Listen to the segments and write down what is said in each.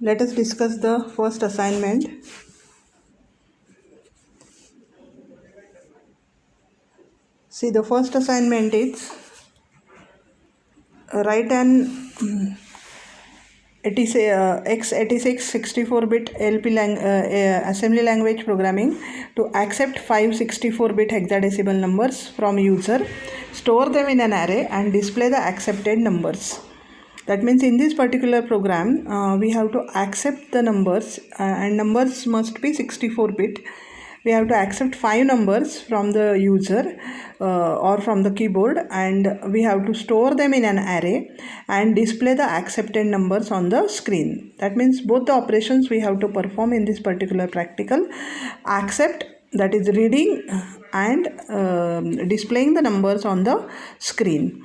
Let us discuss the first assignment. See, the first assignment is write an x86 64-bit LP assembly language programming to accept 5 64-bit hexadecimal numbers from user, store them in an array and display the accepted numbers. That means in this particular program, we have to accept the numbers and numbers must be 64-bit. We have to accept 5 numbers from the user or from the keyboard, and we have to store them in an array and display the accepted numbers on the screen. That means both the operations we have to perform in this particular practical: accept, that is reading, and displaying the numbers on the screen.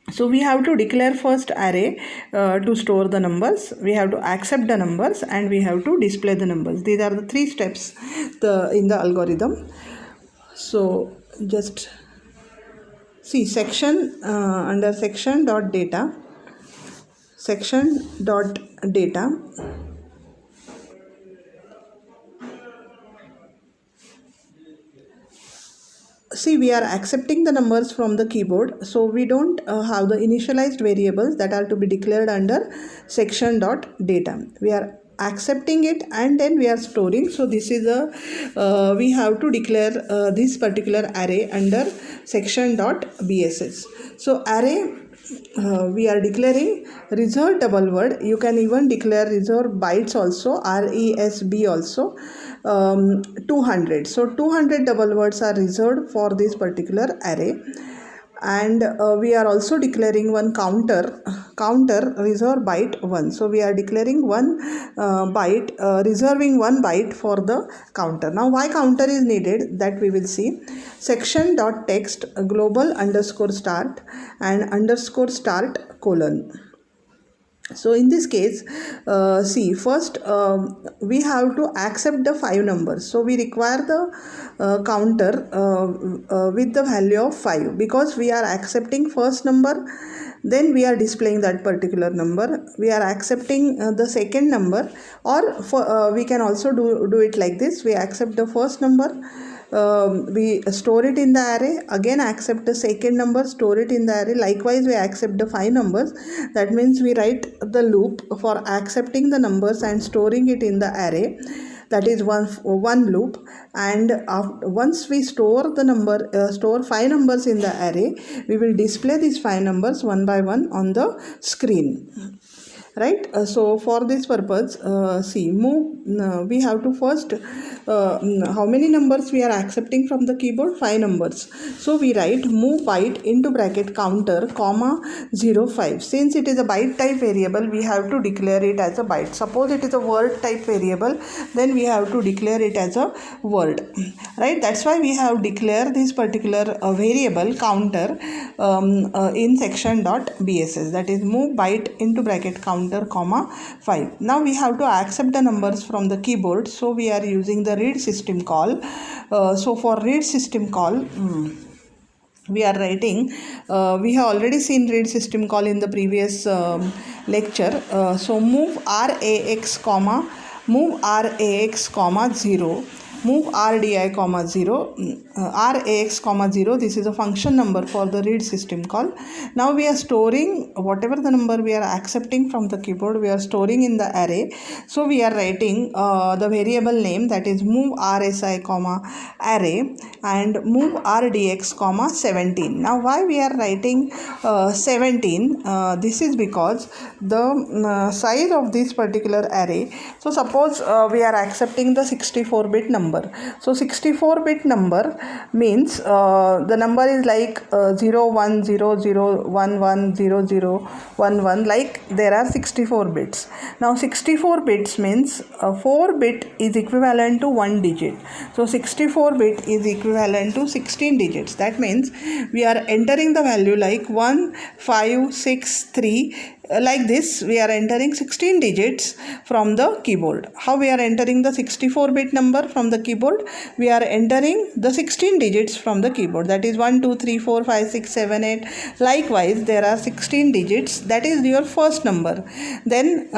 So we have to declare first array to store the numbers, we have to accept the numbers, and we have to display the numbers. These are the 3 steps in the algorithm. So just see section under section dot data, see, we are accepting the numbers from the keyboard, so we don't have the initialized variables that are to be declared under section dot data. We are accepting it and then we are storing. So this is we have to declare this particular array under section dot bss. So array, we are declaring reserved double word. You can even declare reserved bytes also, RESB also, 200. So 200 double words are reserved for this particular array, and we are also declaring one counter reserve byte 1. So we are declaring one byte, reserving one byte for the counter. Now why counter is needed, that we will see. Section dot text global underscore start and underscore start colon. So in this case, see, first we have to accept the 5 numbers. So we require the counter with the value of 5, because we are accepting first number, then we are displaying that particular number. We are accepting the second number, or we can also do it like this. We accept the first number, we store it in the array, again accept the second number, store it in the array. Likewise, we accept the 5 numbers. That means we write the loop for accepting the numbers and storing it in the array. That is one loop, and once we store the number, store 5 numbers in the array, we will display these 5 numbers one by one on the screen. Right. So for this purpose, see, move, we have to first how many numbers we are accepting from the keyboard? 5 numbers. So we write move byte into bracket counter comma 05. Since it is a byte type variable, we have to declare it as a byte. Suppose it is a word type variable, then we have to declare it as a word. Right. That's why we have declared this particular variable counter in section dot bss, that is move byte into bracket counter comma 5. Now we have to accept the numbers from the keyboard, so we are using the read system call. So for read system call, we are writing, we have already seen read system call in the previous lecture. So move rax comma 0, move rdi comma 0, rax comma 0. This is a function number for the read system call. Now we are storing whatever the number we are accepting from the keyboard, we are storing in the array. So we are writing the variable name, that is move rsi comma array and move rdx comma 17. Now why we are writing 17? This is because the size of this particular array. So suppose we are accepting the 64-bit number. So 64-bit number means the number is like 0 1 0 0 1 1 0 0 1 1, like there are 64 bits. Now 64 bits means 4 bit is equivalent to 1 digit. So 64 bit is equivalent to 16 digits. That means we are entering the value like 1 5 6 3 like this we are entering 16 digits from the keyboard. How we are entering the 64-bit number from the keyboard? We are entering the 16 digits from the keyboard, that is 1 2 3 4 5 6 7 8. Likewise there are 16 digits, that is your first number. Then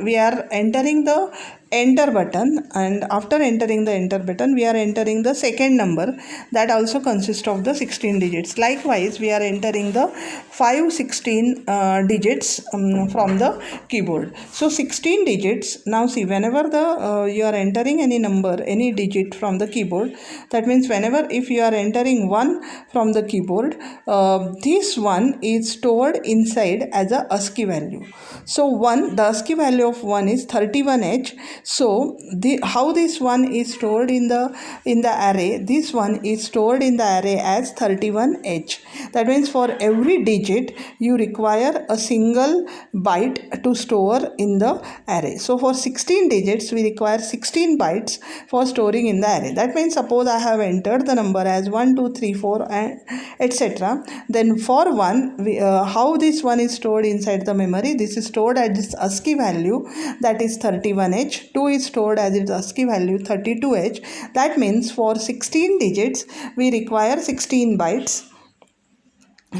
we are entering the enter button, and after entering the enter button we are entering the second number, that also consists of the 16 digits. Likewise we are entering the 516 digits from the keyboard. So 16 digits. Now see, whenever the you are entering any number, any digit from the keyboard, that means whenever if you are entering 1 from the keyboard, this 1 is stored inside as a ASCII value. So 1, the ASCII value of 1 is 31H. So how this one is stored in the array? This one is stored in the array as 31H. That means for every digit you require a single byte to store in the array. So for 16 digits we require 16 bytes for storing in the array. That means suppose I have entered the number as 1 2 3 4 and etc. Then for 1 how this one is stored inside the memory? This is stored as this ASCII value, that is 31H. 2 is stored as its ASCII value, 32H. That means for 16 digits we require 16 bytes,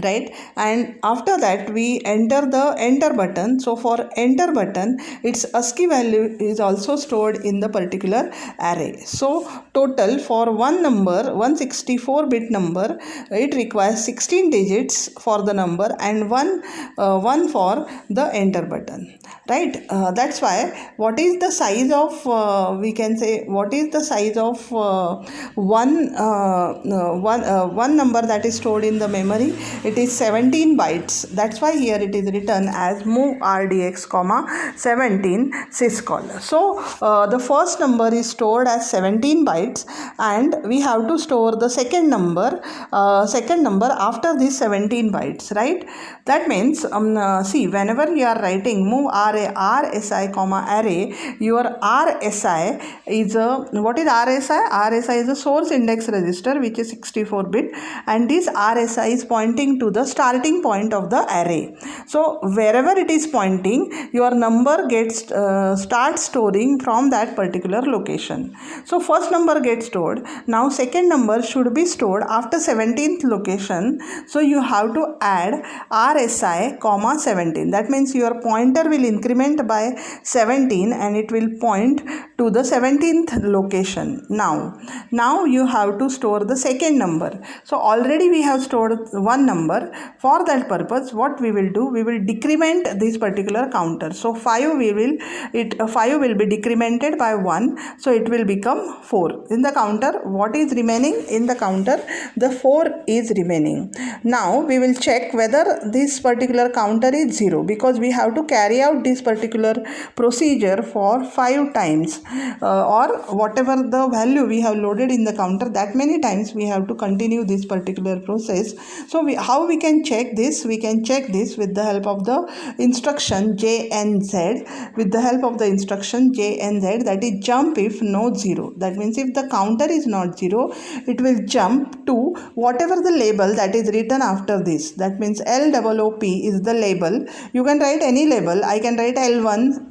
right? And after that we enter the enter button. So for enter button, its ASCII value is also stored in the particular array. So total for one number, 164-bit number, it requires 16 digits for the number and one for the enter button, right? That's why what is the size of we can say what is the size of one number that is stored in the memory? It is 17 bytes. That's why here it is written as move rdx, 17 syscall. So the first number is stored as 17 bytes, and we have to store the second number after these 17 bytes, right? That means see, whenever you are writing move rsi, array, your rsi is what is rsi? RSI is a source index register which is 64-bit, and this RSI is pointing to the starting point of the array. So wherever it is pointing, your number gets starts storing from that particular location. So first number gets stored. Now second number should be stored after 17th location. So you have to add RSI, 17. That means your pointer will increment by 17 and it will point to the 17th location. Now you have to store the second number. So already we have stored one number. For that purpose, what we will do, we will decrement this particular counter. So 5 will be decremented by 1, so it will become 4. In the counter, what is remaining? In the counter, the 4 is remaining. Now we will check whether this particular counter is 0, because we have to carry out this particular procedure for 5 times, or whatever the value we have loaded in the counter, that many times we have to continue this particular process. So how we can check this? We can check this with the help of the instruction JNZ. With the help of the instruction JNZ, that is jump if no 0. That means if the counter is not 0, it will jump to whatever the label that is written after this. That means LOOP is the label. You can write any label. I can write L1.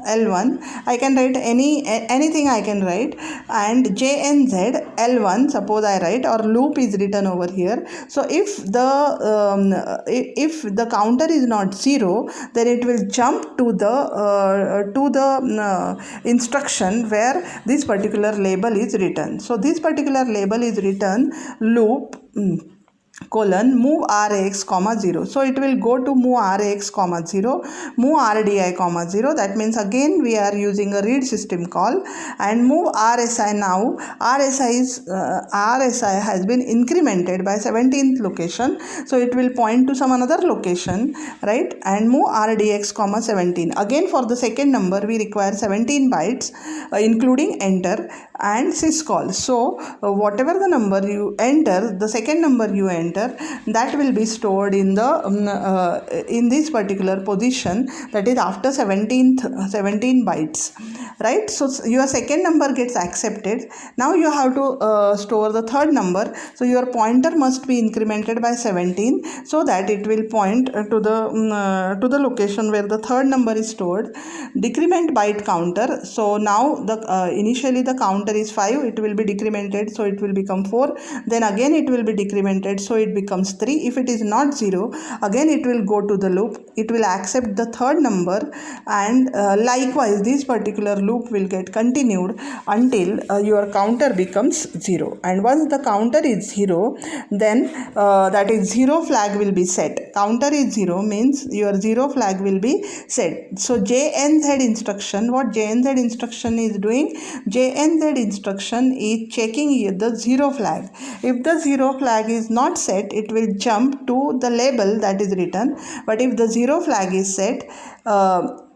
I can write anything I can write. And JNZ L1, suppose I write, or loop is written over here. So if the counter is not 0, then it will jump to the instruction where this particular label is written. So this particular label is written loop colon move rax, 0. So it will go to move rax, 0, move rdi, 0. That means again we are using a read system call, and move rsi. Now RSI has been incremented by 17th location, so it will point to some another location, right? And move rdx, 17. Again for the second number we require 17 bytes including enter, and syscall. So whatever the number you enter, the second number you enter, that will be stored in the in this particular position, that is after 17 bytes, right? So your second number gets accepted. Now you have to store the third number. So your pointer must be incremented by 17 so that it will point to the location where the third number is stored. Decrement byte counter. So now the initially the counter is 5, it will be decremented, so it will become 4. Then again it will be decremented, so it becomes 3. If it is not 0, again it will go to the loop, it will accept the third number, and likewise this particular loop will get continued until your counter becomes 0. And once the counter is 0, then that is 0 flag will be set. Counter is 0 means your 0 flag will be set. So JNZ instruction, what JNZ instruction is doing? JNZ instruction is checking the 0 flag. If the 0 flag is not set, it will jump to the label that is written. But if the 0 flag is set,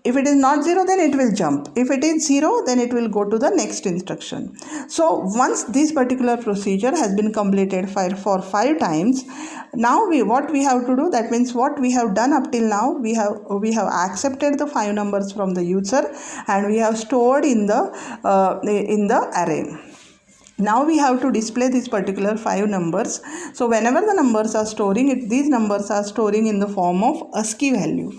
if it is not 0, then it will jump. If it is 0, then it will go to the next instruction. So once this particular procedure has been completed for 5 times, now what we have to do, that means what we have done up till now, we have accepted the 5 numbers from the user and we have stored in the array. Now we have to display this particular 5 numbers. So whenever the numbers are storing it, these numbers are storing in the form of ASCII value.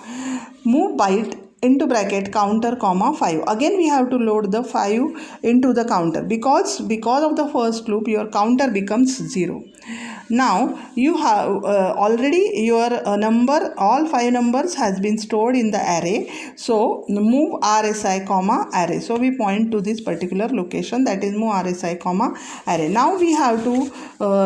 Move byte into bracket counter comma 5. Again we have to load the 5 into the counter because of the first loop your counter becomes 0. Now you have already your number, all 5 numbers has been stored in the array. So move RSI comma array. So we point to this particular location, that is move RSI comma array. Now we have to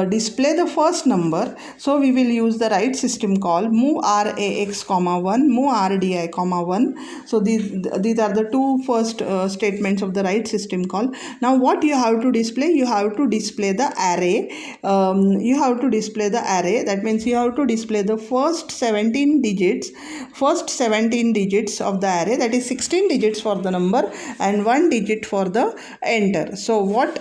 display the first number. So we will use the write system call move RAX comma 1, move RDI comma 1. So these are the two first statements of the write system call. Now what you have to display? You have to display the array. You have to display the array. That means you have to display the first 17 digits of the array, that is 16 digits for the number and 1 digit for the enter. So what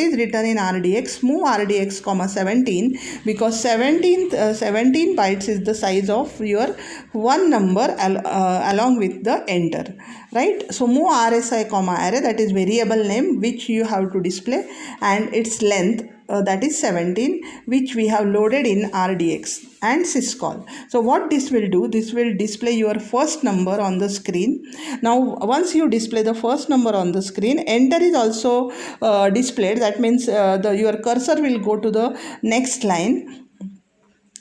is written in RDX? Move RDX comma 17, because 17 bytes is the size of your one number along with the enter, right? So move RSI comma array, that is variable name which you have to display, and its length that is 17, which we have loaded in RDX, and syscall. So what this will do, this will display your first number on the screen. Now once you display the first number on the screen, enter is also displayed. That means your cursor will go to the next line.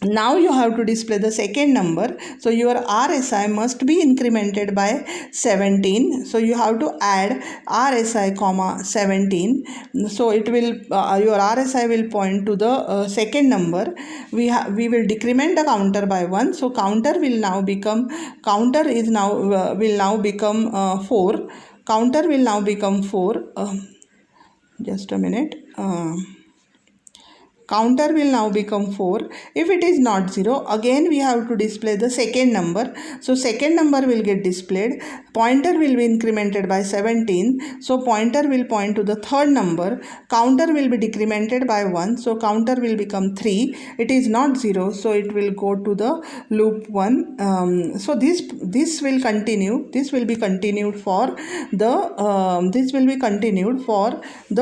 Now you have to display the second number. So your RSI must be incremented by 17. So you have to add RSI comma 17. So it will your RSI will point to the second number. We will decrement the counter by 1. So counter will now become 4. Counter will now become 4. Just a minute. Counter will now become 4. If it is not 0, again we have to display the second number. So second number will get displayed. Pointer will be incremented by 17. So pointer will point to the third number. Counter will be decremented by 1. So counter will become 3. It is not 0, so it will go to the loop 1. So this will continue. This will be continued for the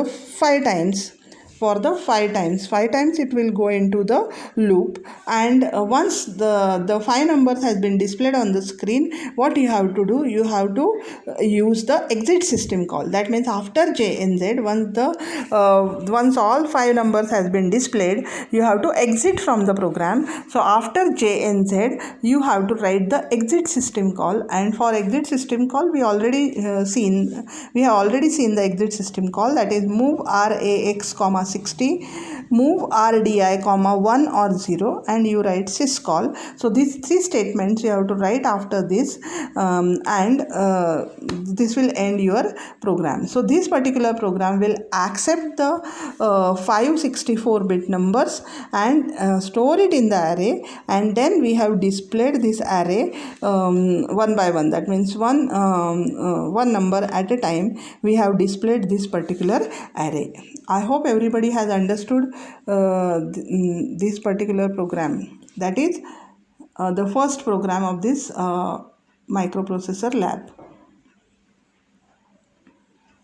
5 times. For the 5 times it will go into the loop, and once the 5 numbers has been displayed on the screen, what you have to do, you have to use the exit system call. That means after JNZ, once all 5 numbers has been displayed, you have to exit from the program. So after JNZ you have to write the exit system call, and for exit system call we have already seen the exit system call, that is move RAX comma 60, move RDI, 1 or 0, and you write syscall. So these three statements you have to write after this, and this will end your program. So this particular program will accept the 564-bit numbers and store it in the array, and then we have displayed this array one by one. That means one number at a time we have displayed this particular array. I hope everybody has understood this particular program. That is the first program of this microprocessor lab.